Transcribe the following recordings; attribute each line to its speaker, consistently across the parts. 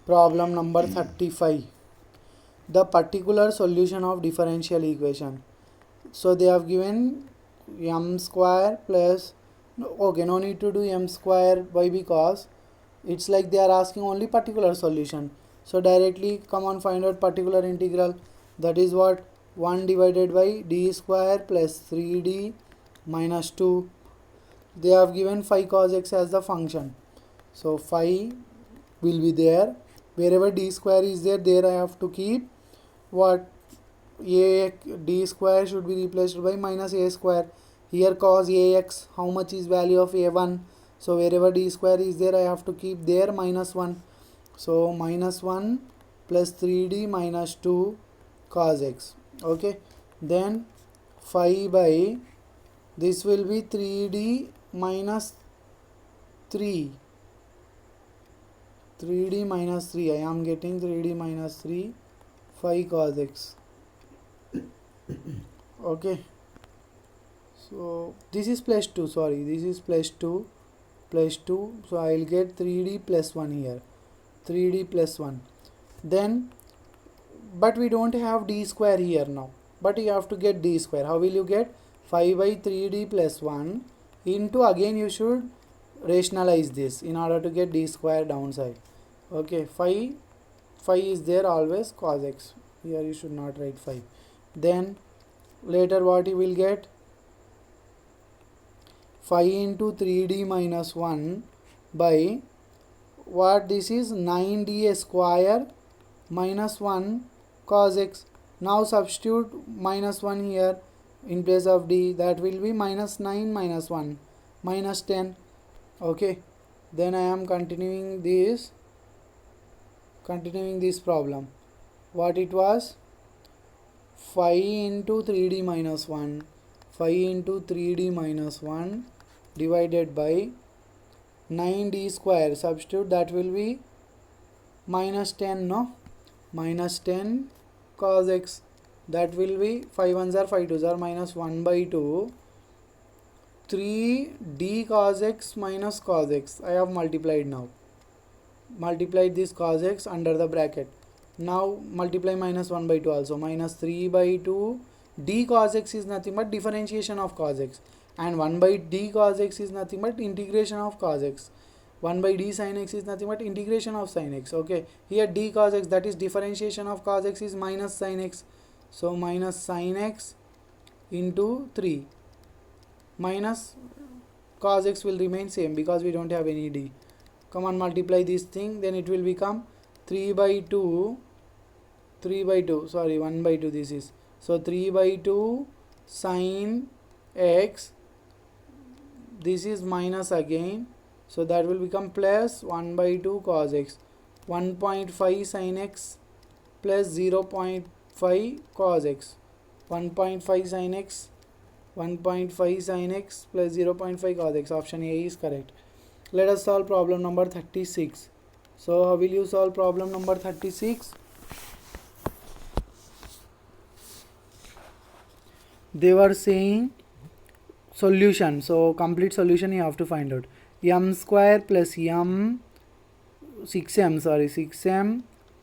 Speaker 1: Problem number 35. The particular solution of differential equation. So they have given m square plus, okay, no need to do m square. Why? Because it's like they are asking only particular solution. So directly come on, find out particular integral. That is what, 1 divided by d square plus 3d minus 2. They have given phi cos x as the function. So phi will be there. Wherever d square is there, there I have to keep what, a d square should be replaced by minus a square. Here cos ax, how much is value of a1? So wherever d square is there, I have to keep there minus 1. So minus 1 plus 3d minus 2 cos x. Okay, then phi by this will be 3d minus 3. 3d minus 3. I am getting 3d minus 3 phi cos x. Okay, so this is plus 2, sorry, this is plus 2 plus 2, so I will get 3d plus 1 here, 3d plus 1. Then but we don't have d square here now, but you have to get d square. How will you get? 5 by 3d plus 1 into, again you should rationalize this in order to get d square downside. Okay, phi is there always, cos x, here you should not write phi. Then later what you will get, phi into 3d minus 1 by what, this is 9d square minus 1 cos x. Now substitute minus 1 here in place of d, that will be minus 9 minus 1 minus 10. Okay, then I am continuing this problem. What it was, phi into 3d minus 1, phi into 3d minus 1 divided by 9d square, substitute, that will be minus 10, no, minus 10 cos x, that will be 5 1s are 5 2s are minus 1 by 2, 3d cos x minus cos x. I have multiplied now, multiplied this cos x under the bracket. Now multiply minus 1 by 2 also, minus 3 by 2, d cos x is nothing but differentiation of cos x, and 1 by d cos x is nothing but integration of cos x. 1 by d sin x is nothing but integration of sin x. Okay, here d cos x, that is differentiation of cos x, is minus sin x. So minus sin x into 3 minus cos x will remain same because we don't have any d. Come on, multiply this thing, then it will become 3 by 2, 1 by 2 this is. So 3 by 2 sin x, this is minus again, so that will become plus 1 by 2 cos x, 1.5 sin x plus 0.5 cos x, 1.5 sin x, 1.5 sin x plus 0.5 cos x. Option A is correct. Let us solve problem number 36. So how will you solve problem number 36? They were saying solution, so complete solution you have to find out. M square plus 6m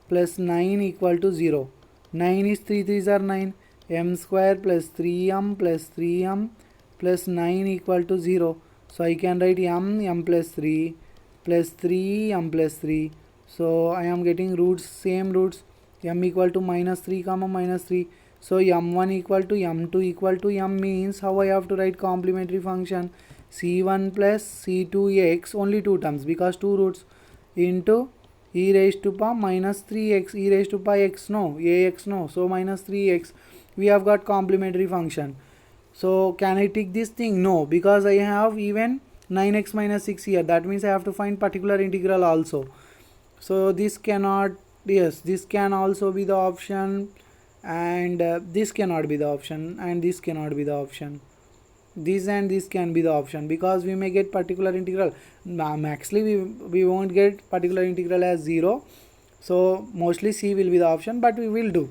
Speaker 1: plus 9 equal to 0. 9 is 3 3s are 9. M square plus 3m plus 9 equal to 0. So I can write m plus 3 plus 3m plus 3. So I am getting roots, same roots, m equal to minus 3 comma minus 3. So m1 equal to m2 equal to m means how I have to write complementary function, c1 plus c2x, only two terms because two roots, into e raised to power minus 3x, e raised to power x, no, ax, no, so minus 3x. We have got complementary function. So can I tick this thing? No, because I have even 9x minus 6 here, that means I have to find particular integral also. So this cannot, yes, this can also be the option, and this cannot be the option, and this cannot be the option. This and this can be the option because we may get particular integral. Actually we won't get particular integral as 0, so mostly C will be the option, but we will do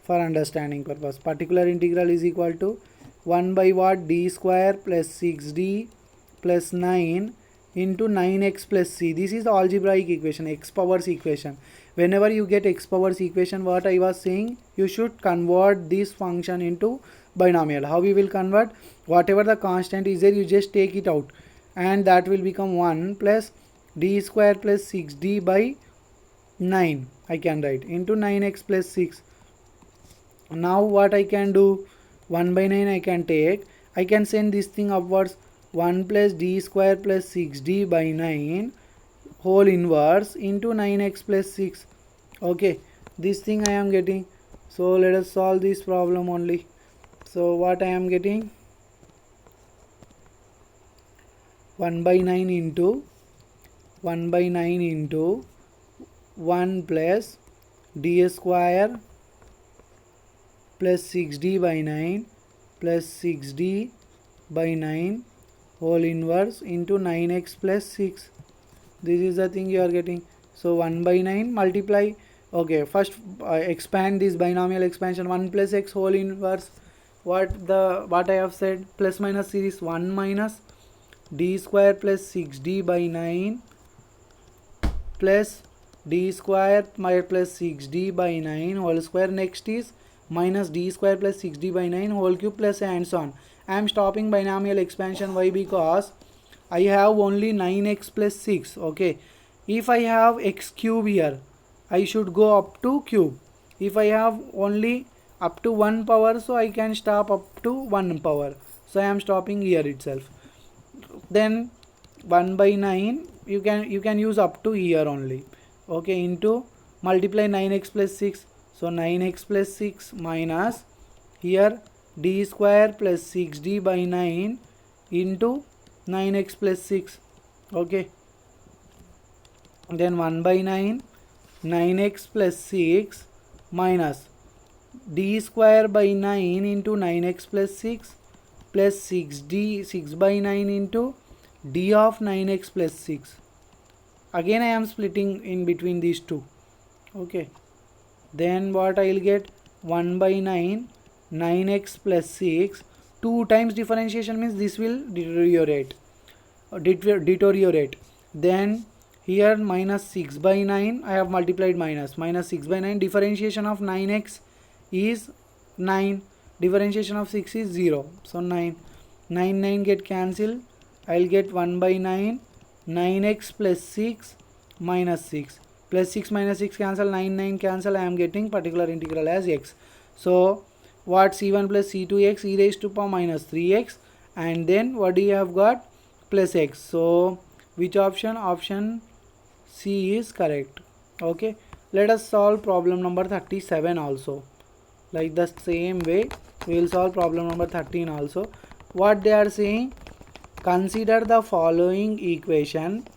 Speaker 1: for understanding purpose. Particular integral is equal to 1 by what, d square plus 6d plus 9 into 9x plus c. This is the algebraic equation, x powers equation. Whenever you get x powers equation, what I was saying, you should convert this function into binomial. How we will convert? Whatever the constant is there, you just take it out, and that will become 1 plus d square plus 6d by 9. I can write into 9x plus 6. Now what I can do, 1 by 9 I can take, I can send this thing upwards, 1 plus d square plus 6d by 9 whole inverse into 9x plus 6. Okay, this thing I am getting. So let us solve this problem only. So what I am getting, 1 by 9 into 1 by 9 into 1 plus d square plus 6d by 9 plus 6d by 9 whole inverse into 9x plus 6. This is the thing you are getting. So 1 by 9 multiply. Okay, first expand this binomial expansion, 1 plus x whole inverse. What I have said, plus minus series, 1 minus d square plus 6d by 9 plus d square plus 6d by 9 whole square. Next is minus d square plus 6d by 9 whole cube plus and so on. I am stopping binomial expansion. Why? Because I have only 9x plus 6. Okay, if I have x cube here, I should go up to cube. If I have only up to 1 power, so I can stop up to 1 power. So I am stopping here itself. Then 1 by 9 you can use up to here only. Okay, into multiply 9x plus 6. So 9x plus 6 minus here d square plus 6d by 9 into 9x plus 6. Okay, then 1 by 9, 9x plus 6 minus d square by 9 into 9x plus 6 plus 6 by 9 into d of 9x plus 6. Again I am splitting in between these two. Okay, then what I will get, 1 by 9, 9x plus 6, 2 times differentiation means this will deteriorate. Then here minus 6 by 9, I have multiplied minus 6 by 9, differentiation of 9x is 9, differentiation of 6 is 0. So 9 get cancelled. I will get 1 by 9, 9x plus 6 minus 6 plus 6 minus 6 cancel, 9 cancel. I am getting particular integral as x. So what, c1 plus c2x e raised to power minus 3x, and then what do you have got, plus x. So which option? Option C is correct. Okay, let us solve problem number 37 also. Like the same way we will solve problem number 13 also. What they are saying, consider the following equation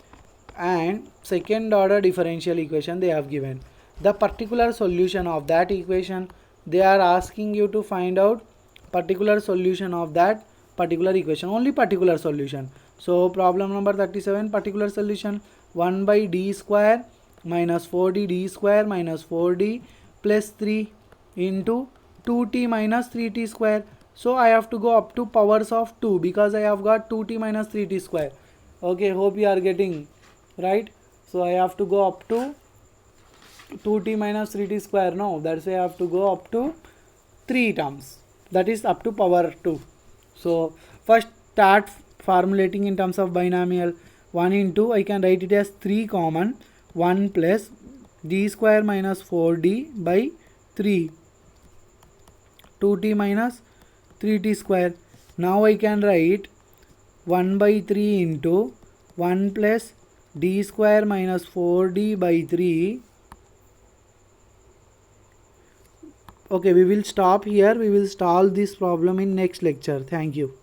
Speaker 1: and second order differential equation they have given. The particular solution of that equation, they are asking you to find out particular solution of that particular equation, only particular solution. So problem number 37, particular solution, 1 by d square minus 4d d square minus 4d plus 3 into 2t minus 3t square. So I have to go up to powers of 2 because I have got 2t minus 3t square. Okay, hope you are getting right. So I have to go up to 2t minus 3t square. No, that's why I have to go up to 3 terms, that is up to power 2. So first start formulating in terms of binomial. 1 into, I can write it as 3 common, 1 plus d square minus 4d by 3, 2t minus 3t square. Now I can write 1 by 3 into 1 plus d square minus 4d by 3. Okay, we will stop here. We will solve this problem in next lecture. Thank you.